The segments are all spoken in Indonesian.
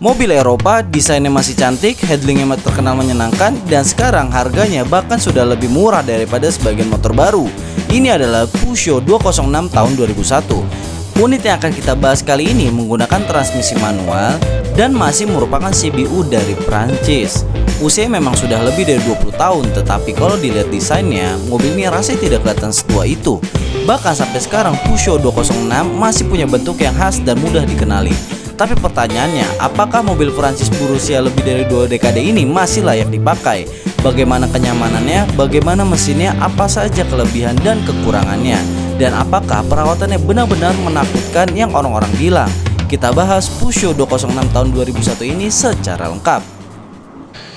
Mobil Eropa desainnya masih cantik, handlingnya terkenal menyenangkan, dan sekarang harganya bahkan sudah lebih murah daripada sebagian motor baru. Ini adalah Peugeot 206 tahun 2001. Unit yang akan kita bahas kali ini menggunakan transmisi manual dan masih merupakan CBU dari Prancis. Usia memang sudah lebih dari 20 tahun, tetapi kalau dilihat desainnya, mobil ini rasanya tidak kelihatan setua itu. Bahkan sampai sekarang Peugeot 206 masih punya bentuk yang khas dan mudah dikenali. Tapi pertanyaannya, apakah mobil Prancis berusia lebih dari 2 dekade ini masih layak dipakai? Bagaimana kenyamanannya, bagaimana mesinnya, apa saja kelebihan dan kekurangannya? Dan apakah perawatannya benar-benar menakutkan yang orang-orang bilang? Kita bahas Peugeot 206 tahun 2001 ini secara lengkap.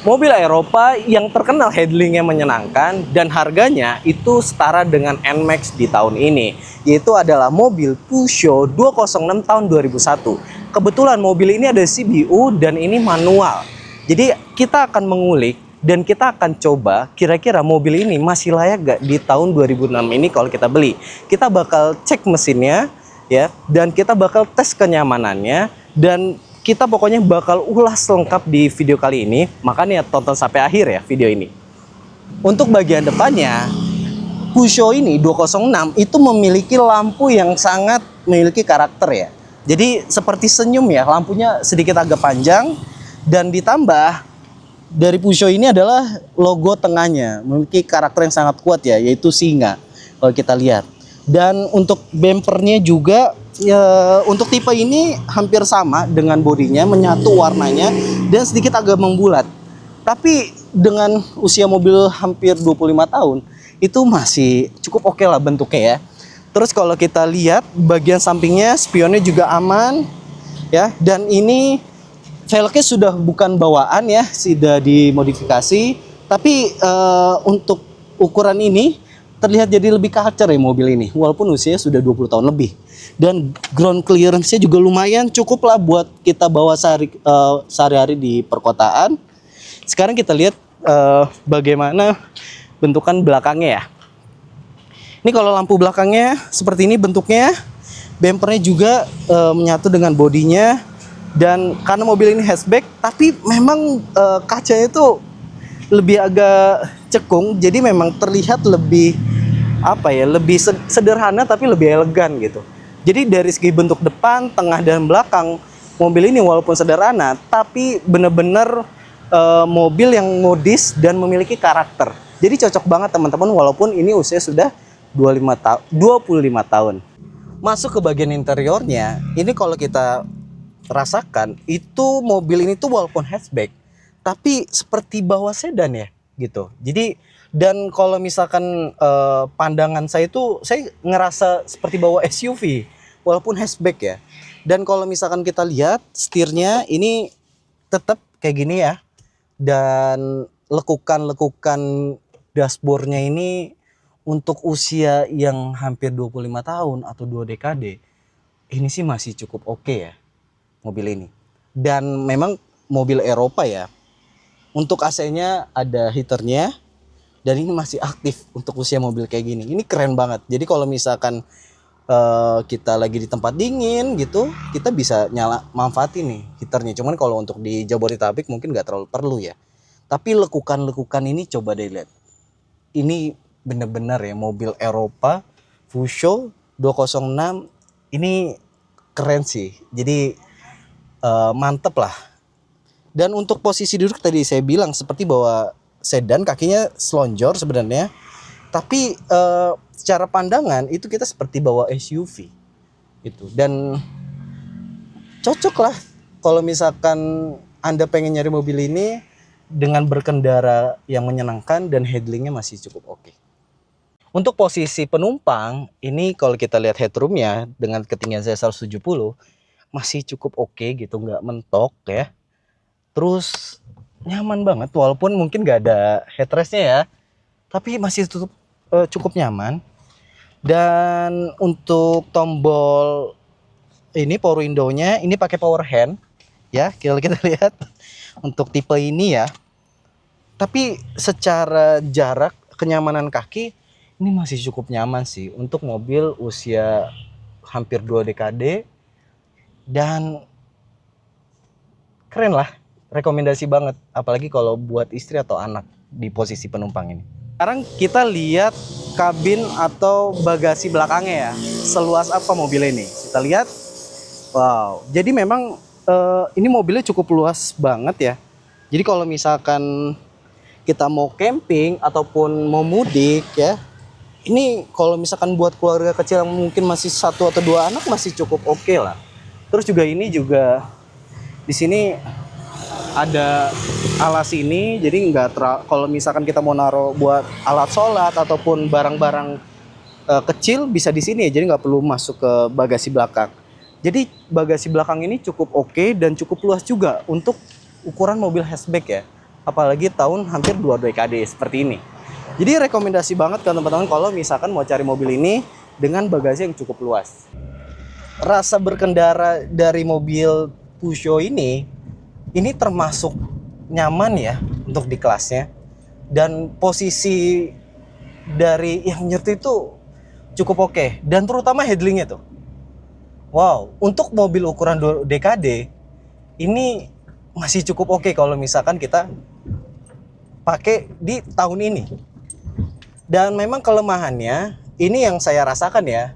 Mobil Eropa yang terkenal handlingnya menyenangkan dan harganya itu setara dengan NMAX di tahun ini, yaitu adalah mobil Peugeot 206 tahun 2001. Kebetulan mobil ini ada CBU dan ini manual. Jadi kita akan mengulik dan kita akan coba kira-kira mobil ini masih layak gak di tahun 2006 ini kalau kita beli. Kita bakal cek mesinnya ya, dan kita bakal tes kenyamanannya, dan kita pokoknya bakal ulas lengkap di video kali ini. Makanya tonton sampai akhir ya video ini. Untuk bagian depannya, Peugeot ini 206 itu memiliki lampu yang sangat memiliki karakter ya. Jadi seperti senyum ya, lampunya sedikit agak panjang, dan ditambah dari Peugeot ini adalah logo tengahnya memiliki karakter yang sangat kuat ya, yaitu singa kalau kita lihat. Dan untuk bempernya juga ya, untuk tipe ini hampir sama dengan bodinya, menyatu warnanya dan sedikit agak membulat. Tapi dengan usia mobil hampir 25 tahun itu masih cukup oke lah bentuknya ya. Terus kalau kita lihat bagian sampingnya, spionnya juga aman ya, dan ini velgnya sudah bukan bawaan ya, sudah dimodifikasi. Tapi untuk ukuran ini terlihat jadi lebih kacer ya mobil ini, walaupun usianya sudah 20 tahun lebih. Dan ground clearance-nya juga lumayan cukup lah buat kita bawa sehari-hari di perkotaan. Sekarang kita lihat bagaimana bentukan belakangnya ya. Ini kalau lampu belakangnya seperti ini bentuknya, bempernya juga menyatu dengan bodinya. Dan karena mobil ini hatchback, tapi memang kacanya itu lebih agak cekung, jadi memang terlihat lebih lebih sederhana tapi lebih elegan gitu. Jadi dari segi bentuk depan, tengah dan belakang, mobil ini walaupun sederhana tapi benar-benar mobil yang modis dan memiliki karakter. Jadi cocok banget teman-teman walaupun ini usia sudah 25 tahun. Masuk ke bagian interiornya, ini kalau kita rasakan itu mobil ini tuh walaupun hatchback tapi seperti bawa sedan ya gitu. Jadi dan kalau misalkan pandangan saya itu saya ngerasa seperti bawa SUV walaupun hatchback ya. Dan kalau misalkan kita lihat setirnya ini tetap kayak gini ya. Dan lekukan dashboardnya ini untuk usia yang hampir 25 tahun atau 2 dekade ini sih masih cukup oke ya mobil ini. Dan memang mobil Eropa ya. Untuk AC-nya ada heaternya dan ini masih aktif untuk usia mobil kayak gini. Ini keren banget. Jadi kalau misalkan kita lagi di tempat dingin gitu, kita bisa manfaatin nih heaternya. Cuman kalau untuk di Jabodetabek mungkin nggak terlalu perlu ya. Tapi lekukan ini coba deh lihat. Ini bener-bener ya mobil Eropa Peugeot 206 ini keren sih. Jadi mantep lah. Dan untuk posisi duduk tadi saya bilang seperti bawa sedan, kakinya selonjor sebenarnya. Tapi secara pandangan itu kita seperti bawa SUV gitu. Dan cocok lah kalau misalkan Anda pengen nyari mobil ini dengan berkendara yang menyenangkan dan handlingnya masih cukup oke. Untuk posisi penumpang ini kalau kita lihat headroomnya dengan ketinggian saya 170 masih cukup oke gitu, nggak mentok ya. Terus nyaman banget walaupun mungkin nggak ada headrestnya ya, tapi masih cukup nyaman. Dan untuk tombol ini power window-nya ini pakai power hand ya, kalau kita lihat untuk tipe ini ya. Tapi secara jarak kenyamanan kaki ini masih cukup nyaman sih untuk mobil usia hampir 2 dekade. Dan keren lah, rekomendasi banget, apalagi kalau buat istri atau anak di posisi penumpang ini. Sekarang kita lihat kabin atau bagasi belakangnya ya, seluas apa mobil ini. Kita lihat, wow, jadi memang ini mobilnya cukup luas banget ya. Jadi kalau misalkan kita mau camping ataupun mau mudik ya, ini kalau misalkan buat keluarga kecil yang mungkin masih 1 atau 2 anak masih cukup oke lah. Terus juga ini juga di sini ada alas ini, jadi kalau misalkan kita mau naruh buat alat sholat ataupun barang-barang kecil bisa di sini, jadi nggak perlu masuk ke bagasi belakang. Jadi bagasi belakang ini cukup oke dan cukup luas juga untuk ukuran mobil hatchback ya, apalagi tahun hampir 2 dekade seperti ini. Jadi rekomendasi banget kan teman-teman kalau misalkan mau cari mobil ini dengan bagasi yang cukup luas. Rasa berkendara dari mobil Peugeot ini termasuk nyaman ya untuk di kelasnya, dan posisi dari yang nyetir itu cukup oke, dan terutama handlingnya tuh. Wow, untuk mobil ukuran 2 dekade ini masih cukup oke kalau misalkan kita pakai di tahun ini. Dan memang kelemahannya ini yang saya rasakan ya,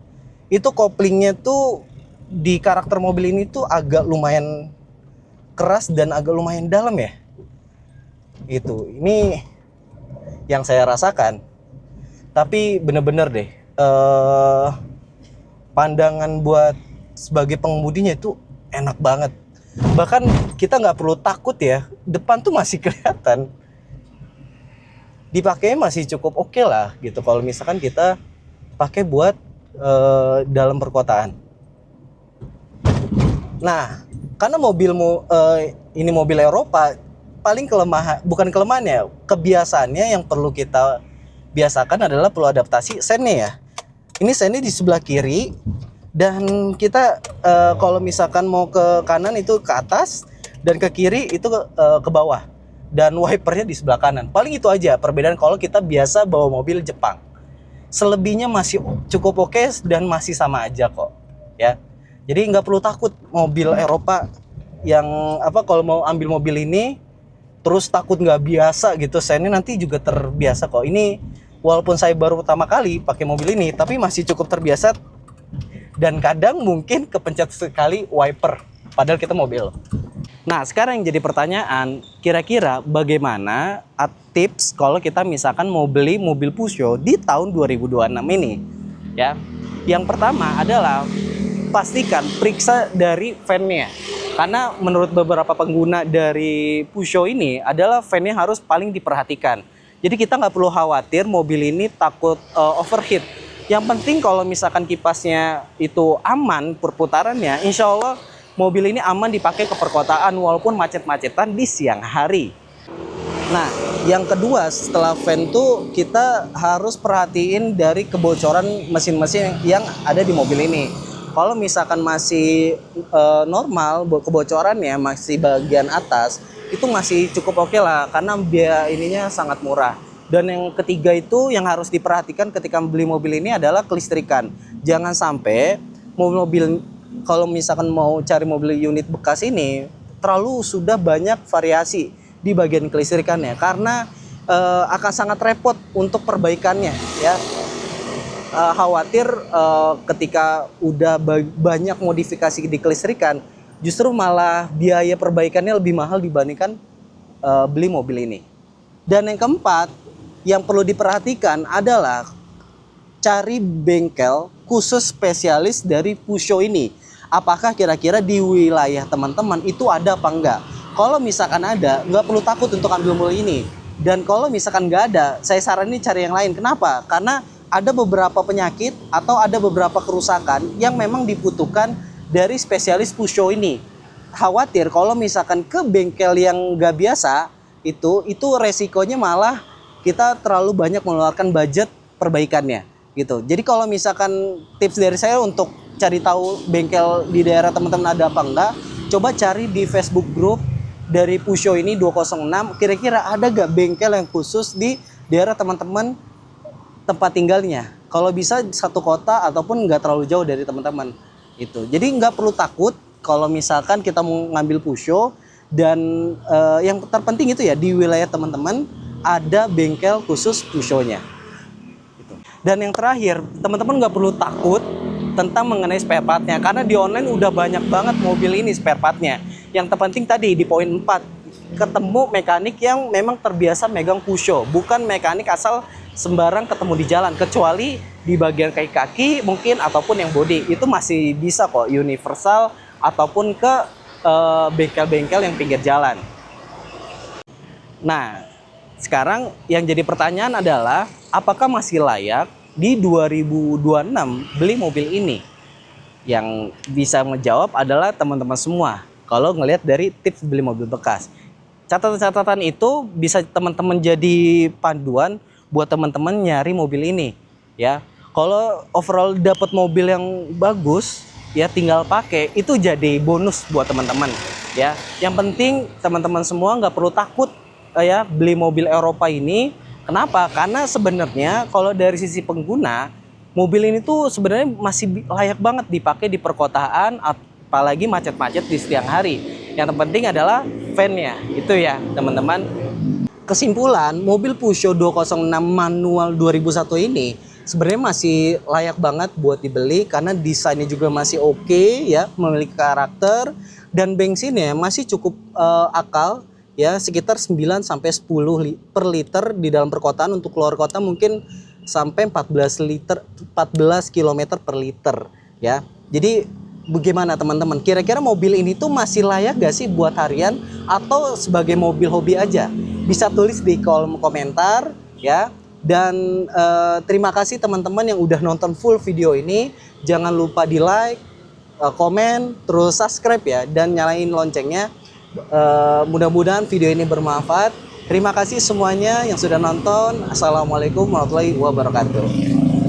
itu koplingnya tuh di karakter mobil ini tuh agak lumayan keras dan agak lumayan dalam ya. Ini yang saya rasakan. Tapi bener-bener deh, pandangan buat sebagai pengemudinya itu enak banget. Bahkan kita nggak perlu takut ya, depan tuh masih kelihatan. Dipakainya masih cukup oke lah gitu kalau misalkan kita pakai buat dalam perkotaan. Nah, karena ini mobil Eropa, paling bukan kelemahannya, kebiasaannya yang perlu kita biasakan adalah perlu adaptasi sennya ya. Ini sennya di sebelah kiri, dan kita kalau misalkan mau ke kanan itu ke atas, dan ke kiri itu ke bawah, dan wipernya di sebelah kanan. Paling itu aja perbedaan kalau kita biasa bawa mobil Jepang. Selebihnya masih cukup oke dan masih sama aja kok ya. Jadi nggak perlu takut mobil Eropa yang kalau mau ambil mobil ini terus takut nggak biasa gitu. Saya ini nanti juga terbiasa kok. Ini walaupun saya baru pertama kali pakai mobil ini, tapi masih cukup terbiasa, dan kadang mungkin kepencet sekali wiper padahal kita mobil. Nah, sekarang yang jadi pertanyaan, kira-kira bagaimana tips kalau kita misalkan mau beli mobil Peugeot di tahun 2026 ini ya. Yang pertama adalah pastikan periksa dari fan-nya. Karena menurut beberapa pengguna dari Peugeot ini adalah fan-nya harus paling diperhatikan. Jadi kita nggak perlu khawatir mobil ini takut overheat. Yang penting kalau misalkan kipasnya itu aman perputarannya, insya Allah mobil ini aman dipakai ke perkotaan walaupun macet-macetan di siang hari. Nah, yang kedua setelah fan tuh kita harus perhatiin dari kebocoran mesin-mesin yang ada di mobil ini. Kalau misalkan masih normal kebocorannya, masih bagian atas, itu masih cukup oke lah karena biaya ininya sangat murah. Dan yang ketiga itu yang harus diperhatikan ketika beli mobil ini adalah kelistrikan. Jangan sampai mobil kalau misalkan mau cari mobil unit bekas ini terlalu sudah banyak variasi di bagian kelistrikannya, karena akan sangat repot untuk perbaikannya ya. Khawatir ketika udah banyak modifikasi di kelistrikan, justru malah biaya perbaikannya lebih mahal dibandingkan beli mobil ini. Dan yang keempat yang perlu diperhatikan adalah cari bengkel khusus spesialis dari Peugeot ini. Apakah kira-kira di wilayah teman-teman itu ada apa enggak? Kalau misalkan ada, nggak perlu takut untuk ambil mobil ini. Dan kalau misalkan nggak ada, saya saranin cari yang lain. Kenapa? Karena ada beberapa penyakit atau ada beberapa kerusakan yang memang dibutuhkan dari spesialis Peugeot ini. Khawatir kalau misalkan ke bengkel yang nggak biasa, itu resikonya malah kita terlalu banyak mengeluarkan budget perbaikannya gitu. Jadi kalau misalkan tips dari saya untuk cari tahu bengkel di daerah teman-teman ada apa enggak, coba cari di Facebook group dari Peugeot ini 206, kira-kira ada gak bengkel yang khusus di daerah teman-teman tempat tinggalnya. Kalau bisa satu kota ataupun nggak terlalu jauh dari teman-teman itu. Jadi nggak perlu takut kalau misalkan kita mau ngambil Peugeot Dan yang terpenting itu ya, di wilayah teman-teman ada bengkel khusus Peugeot-nya. Dan yang terakhir, teman-teman nggak perlu takut tentang mengenai spare partnya, karena di online udah banyak banget mobil ini spare partnya. Yang terpenting tadi di poin 4, ketemu mekanik yang memang terbiasa megang Peugeot, bukan mekanik asal sembarang ketemu di jalan, kecuali di bagian kaki mungkin ataupun yang body itu masih bisa kok universal ataupun ke bengkel-bengkel yang pinggir jalan. Nah, sekarang yang jadi pertanyaan adalah apakah masih layak di 2026 beli mobil ini? Yang bisa menjawab adalah teman-teman semua kalau ngelihat dari tips beli mobil bekas. Catatan-catatan itu bisa teman-teman jadi panduan buat teman-teman nyari mobil ini ya. Kalau overall dapat mobil yang bagus ya, tinggal pakai, itu jadi bonus buat teman-teman ya. Yang penting teman-teman semua nggak perlu takut ya beli mobil Eropa ini. Kenapa? Karena sebenarnya kalau dari sisi pengguna, mobil ini tuh sebenarnya masih layak banget dipakai di perkotaan, apalagi macet-macet di siang hari. Yang terpenting adalah fan-nya, itu ya teman-teman. Kesimpulan, mobil Peugeot 206 manual 2001 ini sebenarnya masih layak banget buat dibeli karena desainnya juga masih oke ya, memiliki karakter, dan bensinnya masih cukup akal ya, sekitar 9 sampai 10 per liter di dalam perkotaan. Untuk keluar kota mungkin sampai 14 km per liter ya. Jadi bagaimana teman-teman? Kira-kira mobil ini tuh masih layak gak sih buat harian atau sebagai mobil hobi aja? Bisa tulis di kolom komentar ya. Dan terima kasih teman-teman yang udah nonton full video ini. Jangan lupa di like, komen, terus subscribe ya, dan nyalain loncengnya. Mudah-mudahan video ini bermanfaat. Terima kasih semuanya yang sudah nonton. Assalamualaikum warahmatullahi wabarakatuh.